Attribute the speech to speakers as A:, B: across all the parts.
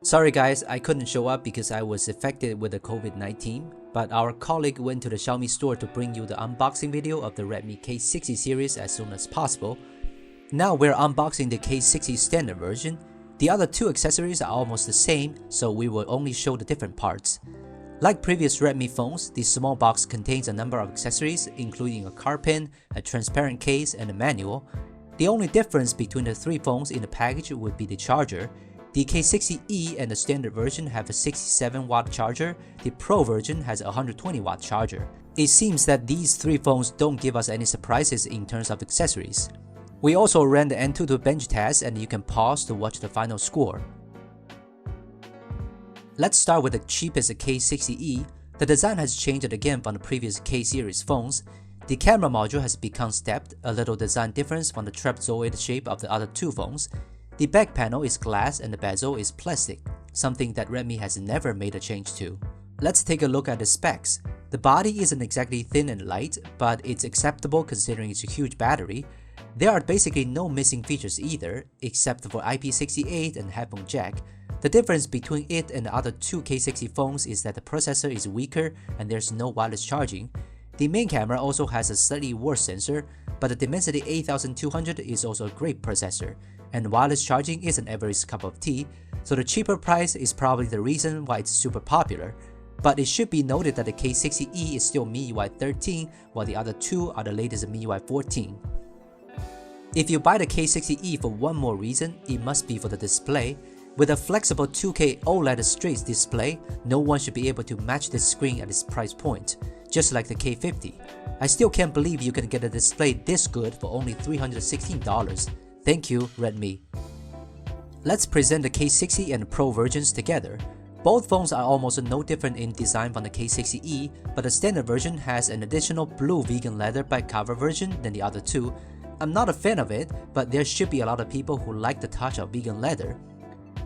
A: Sorry guys, I couldn't show up because I was affected with the COVID-19, but our colleague went to the Xiaomi store to bring you the unboxing video of the Redmi K60 series as soon as possible. Now we're unboxing the K60 standard version. The other two accessories are almost the same, so we will only show the different parts. Like previous Redmi phones, the small box contains a number of accessories including a car pin, a transparent case, and a manual. The only difference between the three phones in the package would be the charger. The K60E and the standard version have a 67-watt charger, the Pro version has a 120-watt charger. It seems that these three phones don't give us any surprises in terms of accessories. We also ran the Antutu bench test and you can pause to watch the final score. Let's start with the cheapest K60E. The design has changed again from the previous K series phones. The camera module has become stepped, a little design difference from the trapezoid shape of the other two phones. The back panel is glass and the bezel is plastic, something that Redmi has never made a change to. Let's take a look at the specs. The body isn't exactly thin and light, but it's acceptable considering its huge battery. There are basically no missing features either, except for IP68 and headphone jack. The difference between it and the other two K60 phones is that the processor is weaker and there's no wireless charging. The main camera also has a slightly worse sensor, but the Dimensity 8200 is also a great processor, and wireless charging isn't everyone's cup of tea, so the cheaper price is probably the reason why it's super popular. But it should be noted that the K60E is still MIUI 13, while the other two are the latest MIUI 14. If you buy the K60E for one more reason, it must be for the display. With a flexible 2K OLED straight display, no one should be able to match this screen at this price point, just like the K50. I still can't believe you can get a display this good for only $316. Thank you, Redmi. Let's present the K60 and Pro versions together. Both phones are almost no different in design from the K60E, but the standard version has an additional blue vegan leather back cover version than the other two. I'm not a fan of it, but there should be a lot of people who like the touch of vegan leather.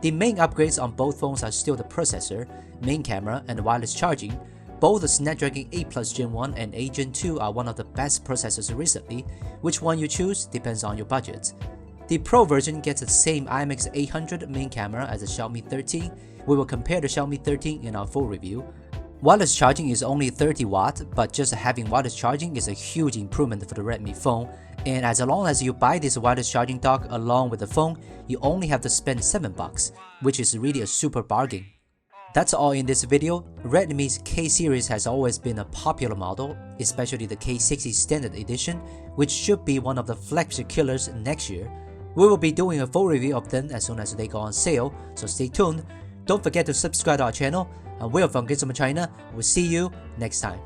A: The main upgrades on both phones are still the processor, main camera, and wireless charging. Both the Snapdragon 8 Plus Gen 1 and 8 Gen 2 are one of the best processors recently. Which one you choose depends on your budget. The Pro version gets the same IMX 800 main camera as the Xiaomi 13. We will compare the Xiaomi 13 in our full review. Wireless charging is only 30 watt, but just having wireless charging is a huge improvement for the Redmi phone. And as long as you buy this wireless charging dock along with the phone, you only have to spend $7, which is really a super bargain. That's all in this video. Redmi's K series has always been a popular model, especially the K60 Standard Edition, which should be one of the flagship killers next year. We will be doing a full review of them as soon as they go on sale, so stay tuned. Don't forget to subscribe to our channel, and we're from Gizmochina. We'll see you next time.